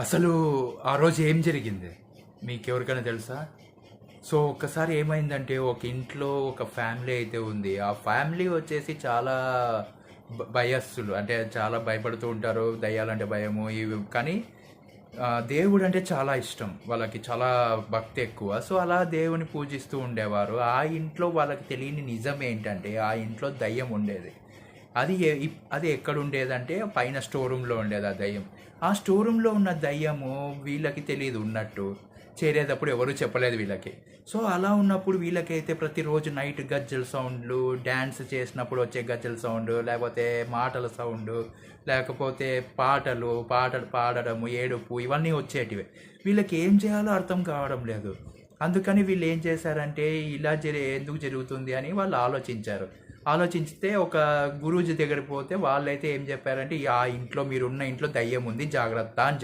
అసలు ఆ రోజు ఏం జరిగింది మీకెవరికైనా తెలుసా? సో ఒక్కసారి ఏమైందంటే ఒక ఇంట్లో ఒక ఫ్యామిలీ అయితే ఉంది. ఆ ఫ్యామిలీ వచ్చేసి చాలా భయస్థులు, అంటే చాలా భయపడుతూ ఉంటారు. దయ్యాలంటే భయము ఇవి. కానీ దేవుడు అంటే చాలా ఇష్టం వాళ్ళకి, చాలా భక్తి ఎక్కువ. సో అలా దేవుని పూజిస్తూ ఉండేవారు. ఆ ఇంట్లో వాళ్ళకి తెలియని నిజం ఏంటంటే ఆ ఇంట్లో దయ్యం ఉండేది. అది ఎక్కడ ఉండేదంటే పైన స్టోర్ రూమ్లో ఉండేది ఆ దయ్యం. ఆ స్టోర్ రూమ్లో ఉన్న దయ్యము వీళ్ళకి తెలియదు ఉన్నట్టు. చేరేటప్పుడు ఎవరు చెప్పలేదు వీళ్ళకి. సో అలా ఉన్నప్పుడు వీళ్ళకైతే ప్రతిరోజు నైట్ గజ్జల సౌండ్లు, డ్యాన్స్ చేసినప్పుడు వచ్చే గజ్జల సౌండ్, లేకపోతే మాటల సౌండ్, లేకపోతే పాటలు పాడడము, ఏడుపు ఇవన్నీ వచ్చేటివి. వీళ్ళకి ఏం చేయాలో అర్థం కావడం లేదు. అందుకని వీళ్ళు ఏం చేశారంటే ఇలా ఎందుకు జరుగుతుంది అని వాళ్ళు ఆలోచించారు. ఆలోచిస్తే ఒక గురూజీ దగ్గరికి పోతే వాళ్ళైతే ఏం చెప్పారంటే ఆ ఇంట్లో, మీరున్న ఇంట్లో దయ్యం ఉంది, జాగ్రత్త అని